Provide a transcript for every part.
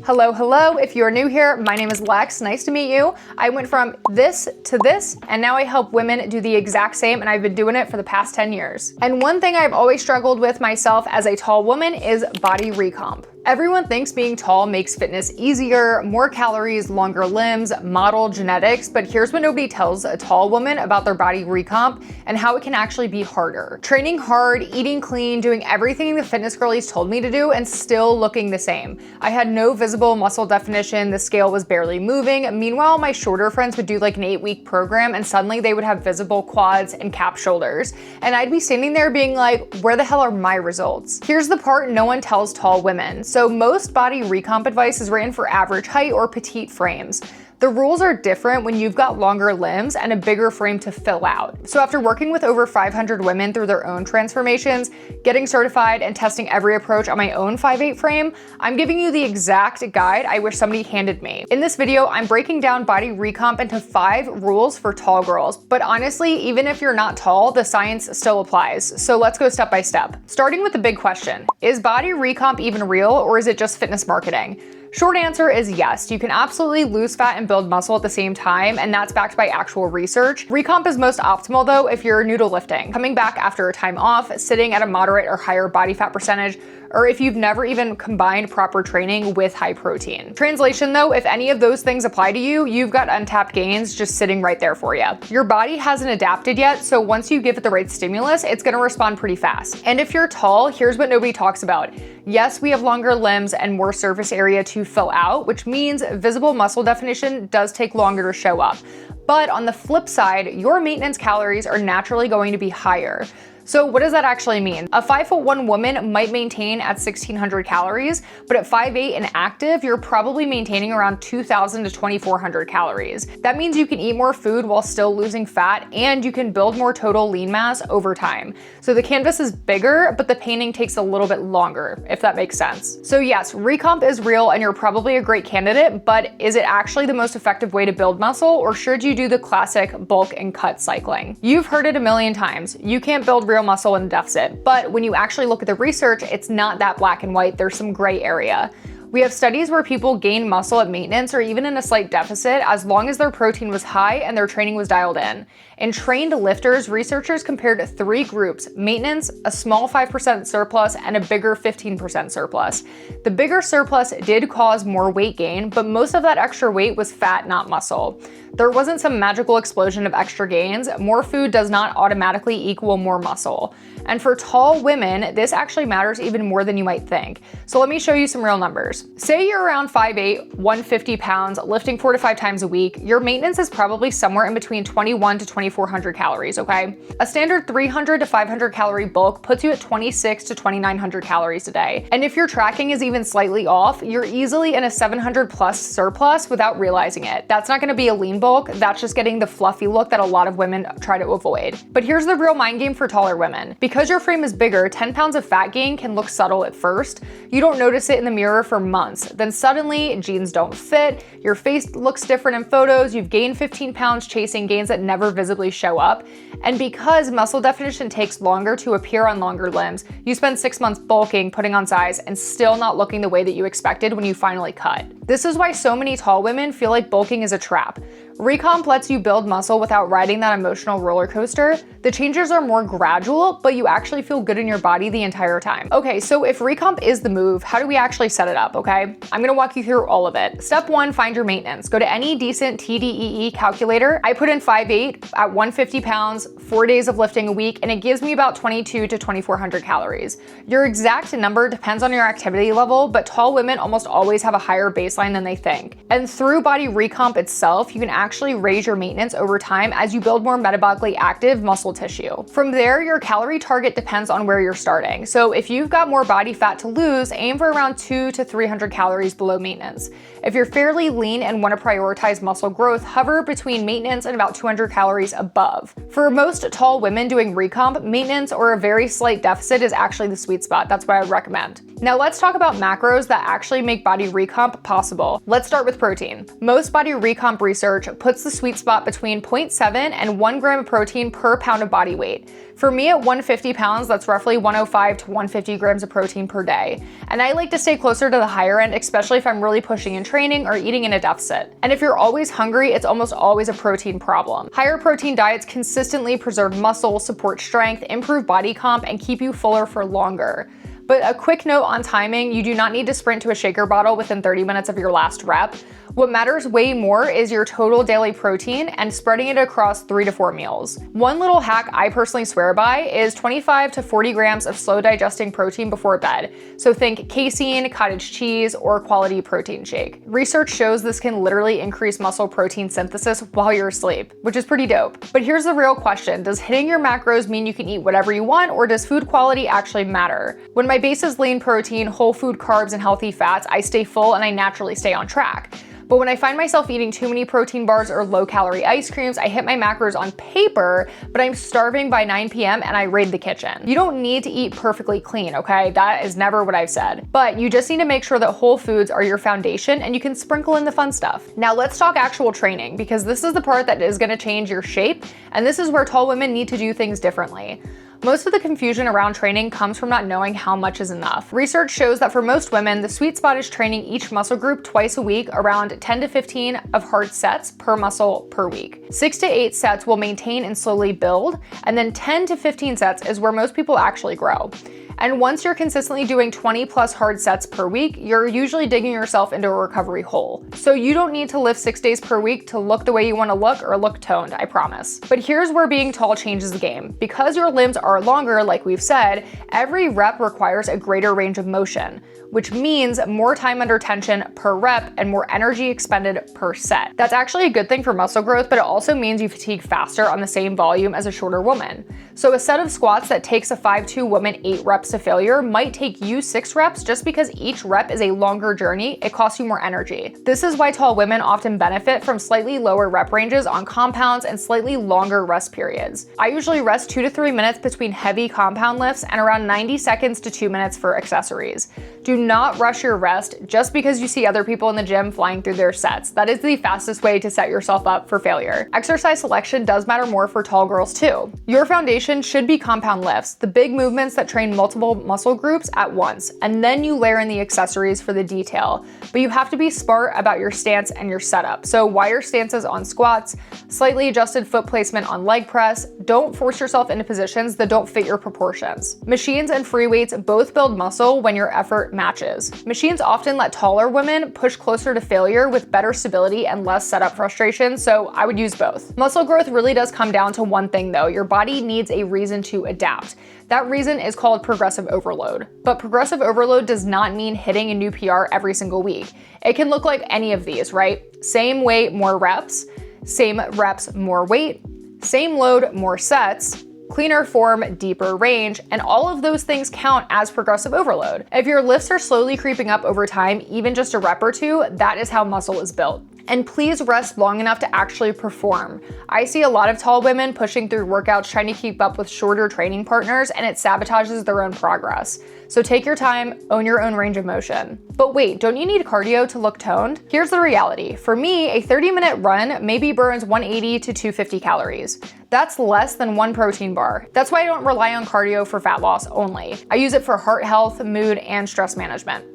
Hello. If you are new here, my name is Lex. Nice to meet you. I went from this to this, and now I help women do the exact same, and I've been doing it for the past 10 years. And one thing I've always struggled with myself as a tall woman is body recomp. Everyone thinks being tall makes fitness easier, more calories, longer limbs, model genetics, but here's what nobody tells a tall woman about their body recomp and how it can actually be harder. Training hard, eating clean, doing everything the fitness girlies told me to do, and still looking the same. I had no visible muscle definition, the scale was barely moving. Meanwhile, my shorter friends would do like an 8-week program and suddenly they would have visible quads and cap shoulders. And I'd be standing there being like, where the hell are my results? Here's the part no one tells tall women. So most body recomp advice is written for average height or petite frames. The rules are different when you've got longer limbs and a bigger frame to fill out. So after working with over 500 women through their own transformations, getting certified and testing every approach on my own 5'8" frame, I'm giving you the exact guide I wish somebody handed me. In this video, I'm breaking down body recomp into 5 rules for tall girls. But honestly, even if you're not tall, the science still applies. So let's go step by step. Starting with the big question, is body recomp even real or is it just fitness marketing? Short answer is yes, you can absolutely lose fat and build muscle at the same time, and that's backed by actual research. Recomp is most optimal though if you're new to lifting, coming back after a time off, sitting at a moderate or higher body fat percentage, or if you've never even combined proper training with high protein. Translation though, if any of those things apply to you, you've got untapped gains just sitting right there for you. Your body hasn't adapted yet, so once you give it the right stimulus, it's gonna respond pretty fast. And if you're tall, here's what nobody talks about. Yes, we have longer limbs and more surface area to fill out, which means visible muscle definition does take longer to show up. But on the flip side, your maintenance calories are naturally going to be higher. So what does that actually mean? A 5'1" woman might maintain at 1,600 calories, but at 5'8" and active, you're probably maintaining around 2,000 to 2,400 calories. That means you can eat more food while still losing fat, and you can build more total lean mass over time. So the canvas is bigger, but the painting takes a little bit longer, if that makes sense. So yes, recomp is real and you're probably a great candidate, but is it actually the most effective way to build muscle, or should you do the classic bulk and cut cycling? You've heard it a million times. You can't build real muscle in a deficit, but when you actually look at the research, it's not that black and white. There's some gray area. We have studies where people gain muscle at maintenance or even in a slight deficit as long as their protein was high and their training was dialed in. In trained lifters, researchers compared 3 groups: maintenance, a small 5% surplus, and a bigger 15% surplus. The bigger surplus did cause more weight gain, but most of that extra weight was fat, not muscle. There wasn't some magical explosion of extra gains. More food does not automatically equal more muscle. And for tall women, this actually matters even more than you might think. So let me show you some real numbers. Say you're around 5'8", 150 pounds, lifting 4 to 5 times a week. Your maintenance is probably somewhere in between 21 to 2,400 calories, okay? A standard 300 to 500 calorie bulk puts you at 26 to 2,900 calories a day. And if your tracking is even slightly off, you're easily in a 700 plus surplus without realizing it. That's not gonna be a lean bulk, that's just getting the fluffy look that a lot of women try to avoid. But here's the real mind game for taller women. Because your frame is bigger, 10 pounds of fat gain can look subtle at first. You don't notice it in the mirror for months. Then suddenly, jeans don't fit, your face looks different in photos, you've gained 15 pounds chasing gains that never visibly show up. And because muscle definition takes longer to appear on longer limbs, you spend 6 months bulking, putting on size, and still not looking the way that you expected when you finally cut. This is why so many tall women feel like bulking is a trap. Recomp lets you build muscle without riding that emotional roller coaster. The changes are more gradual, but you actually feel good in your body the entire time. Okay, so if recomp is the move, how do we actually set it up, okay? I'm gonna walk you through all of it. Step 1, find your maintenance. Go to any decent TDEE calculator. I put in 5'8" at 150 pounds, 4 days of lifting a week, and it gives me about 22 to 2,400 calories. Your exact number depends on your activity level, but tall women almost always have a higher baseline than they think. And through body recomp itself, you can actually raise your maintenance over time as you build more metabolically active muscle tissue. From there, your calorie target depends on where you're starting. So if you've got more body fat to lose, aim for around 200 to 300 calories below maintenance. If you're fairly lean and want to prioritize muscle growth, hover between maintenance and about 200 calories above. For most tall women doing recomp, maintenance or a very slight deficit is actually the sweet spot. That's what I would recommend. Now let's talk about macros that actually make body recomp possible. Let's start with protein. Most body recomp research puts the sweet spot between 0.7 and 1 gram of protein per pound of body weight. For me at 150 pounds, that's roughly 105 to 150 grams of protein per day. And I like to stay closer to the higher end, especially if I'm really pushing in training or eating in a deficit. And if you're always hungry, it's almost always a protein problem. Higher protein diets consistently preserve muscle, support strength, improve body comp, and keep you fuller for longer. But a quick note on timing, you do not need to sprint to a shaker bottle within 30 minutes of your last rep. What matters way more is your total daily protein and spreading it across 3 to 4 meals. One little hack I personally swear by is 25 to 40 grams of slow digesting protein before bed. So think casein, cottage cheese, or quality protein shake. Research shows this can literally increase muscle protein synthesis while you're asleep, which is pretty dope. But here's the real question. Does hitting your macros mean you can eat whatever you want, or does food quality actually matter? When my base is lean protein, whole food carbs, and healthy fats, I stay full and I naturally stay on track. But when I find myself eating too many protein bars or low-calorie ice creams, I hit my macros on paper, but I'm starving by 9 p.m. and I raid the kitchen. You don't need to eat perfectly clean, okay? That is never what I've said. But you just need to make sure that whole foods are your foundation and you can sprinkle in the fun stuff. Now let's talk actual training, because this is the part that is gonna change your shape, and this is where tall women need to do things differently. Most of the confusion around training comes from not knowing how much is enough. Research shows that for most women, the sweet spot is training each muscle group twice a week, around 10 to 15 of hard sets per muscle per week. 6 to 8 sets will maintain and slowly build, and then 10 to 15 sets is where most people actually grow. And once you're consistently doing 20 plus hard sets per week, you're usually digging yourself into a recovery hole. So you don't need to lift 6 days per week to look the way you want to look or look toned, I promise. But here's where being tall changes the game. Because your limbs are longer, like we've said, every rep requires a greater range of motion, which means more time under tension per rep and more energy expended per set. That's actually a good thing for muscle growth, but it also means you fatigue faster on the same volume as a shorter woman. So a set of squats that takes a 5'2" woman 8 reps to failure might take you 6 reps just because each rep is a longer journey, it costs you more energy. This is why tall women often benefit from slightly lower rep ranges on compounds and slightly longer rest periods. I usually rest 2 to 3 minutes between heavy compound lifts and around 90 seconds to 2 minutes for accessories. Do not rush your rest just because you see other people in the gym flying through their sets. That is the fastest way to set yourself up for failure. Exercise selection does matter more for tall girls too. Your foundation should be compound lifts, the big movements that train multiple muscle groups at once, and then you layer in the accessories for the detail. But you have to be smart about your stance and your setup. So wider stances on squats, slightly adjusted foot placement on leg press. Don't force yourself into positions that don't fit your proportions. Machines and free weights both build muscle when your effort matches. Machines often let taller women push closer to failure with better stability and less setup frustration, so I would use both. Muscle growth really does come down to one thing though. Your body needs a reason to adapt. That reason is called progressive overload. But progressive overload does not mean hitting a new PR every single week. It can look like any of these, right? Same weight, more reps, same reps, more weight, same load, more sets, cleaner form, deeper range, and all of those things count as progressive overload. If your lifts are slowly creeping up over time, even just a rep or two, that is how muscle is built. And please rest long enough to actually perform. I see a lot of tall women pushing through workouts trying to keep up with shorter training partners, and it sabotages their own progress. So take your time, own your own range of motion. But wait, don't you need cardio to look toned? Here's the reality. For me, a 30-minute run maybe burns 180 to 250 calories. That's less than 1 protein bar. That's why I don't rely on cardio for fat loss only. I use it for heart health, mood, and stress management.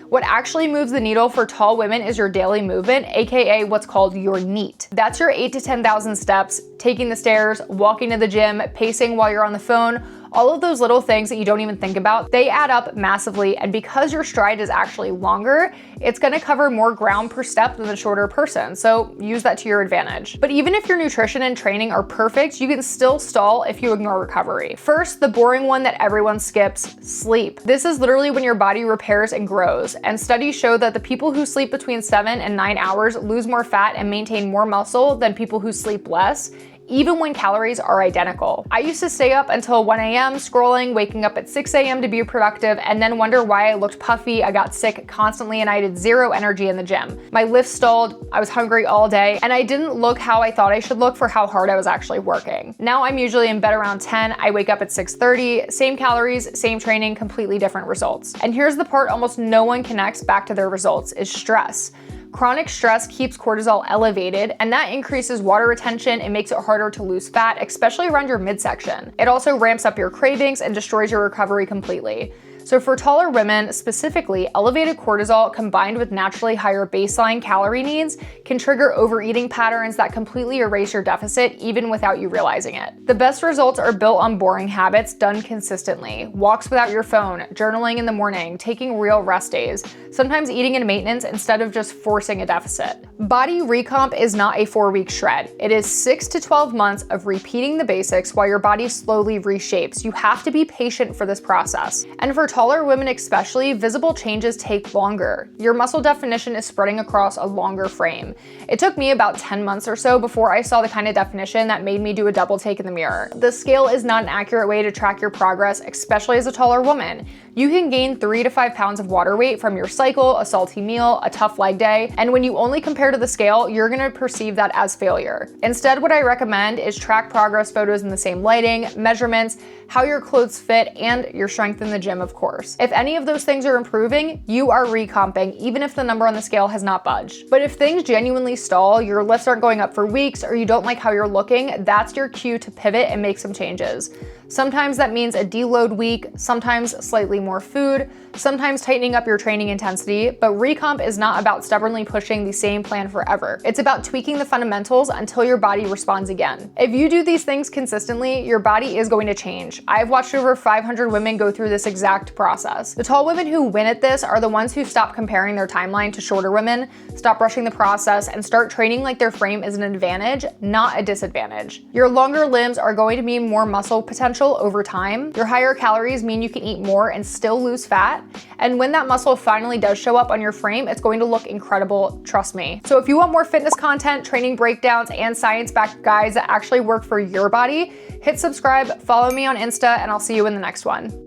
What actually moves the needle for tall women is your daily movement, aka what's called your NEAT. That's your 8 to 10,000 steps, taking the stairs, walking to the gym, pacing while you're on the phone. All of those little things that you don't even think about, they add up massively, and because your stride is actually longer, it's gonna cover more ground per step than the shorter person, so use that to your advantage. But even if your nutrition and training are perfect, you can still stall if you ignore recovery. First, the boring one that everyone skips, sleep. This is literally when your body repairs and grows, and studies show that the people who sleep between 7 and 9 hours lose more fat and maintain more muscle than people who sleep less, even when calories are identical. I used to stay up until 1 a.m. scrolling, waking up at 6 a.m. to be productive, and then wonder why I looked puffy, I got sick constantly, and I had zero energy in the gym. My lift stalled, I was hungry all day, and I didn't look how I thought I should look for how hard I was actually working. Now I'm usually in bed around 10, I wake up at 6:30, same calories, same training, completely different results. And here's the part almost no one connects back to their results, is stress. Chronic stress keeps cortisol elevated, and that increases water retention and makes it harder to lose fat, especially around your midsection. It also ramps up your cravings and destroys your recovery completely. So for taller women, specifically, elevated cortisol combined with naturally higher baseline calorie needs can trigger overeating patterns that completely erase your deficit even without you realizing it. The best results are built on boring habits done consistently. Walks without your phone, journaling in the morning, taking real rest days, sometimes eating in maintenance instead of just forcing a deficit. Body recomp is not a 4-week shred. It is 6 to 12 months of repeating the basics while your body slowly reshapes. You have to be patient for this process. And for taller women especially, visible changes take longer. Your muscle definition is spreading across a longer frame. It took me about 10 months or so before I saw the kind of definition that made me do a double take in the mirror. The scale is not an accurate way to track your progress, especially as a taller woman. You can gain 3 to 5 pounds of water weight from your cycle, a salty meal, a tough leg day, and when you only compare to the scale, you're gonna perceive that as failure. Instead, what I recommend is track progress photos in the same lighting, measurements, how your clothes fit, and your strength in the gym, of course. If any of those things are improving, you are recomping, even if the number on the scale has not budged. But if things genuinely stall, your lifts aren't going up for weeks, or you don't like how you're looking, that's your cue to pivot and make some changes. Sometimes that means a deload week, sometimes slightly more food, sometimes tightening up your training intensity, but recomp is not about stubbornly pushing the same plan forever. It's about tweaking the fundamentals until your body responds again. If you do these things consistently, your body is going to change. I've watched over 500 women go through this exact process. The tall women who win at this are the ones who stop comparing their timeline to shorter women, stop rushing the process, and start training like their frame is an advantage, not a disadvantage. Your longer limbs are going to mean more muscle potential over time. Your higher calories mean you can eat more and still lose fat. And when that muscle finally does show up on your frame, it's going to look incredible, trust me. So if you want more fitness content, training breakdowns, and science-backed guides that actually work for your body, hit subscribe, follow me on Insta, and I'll see you in the next one.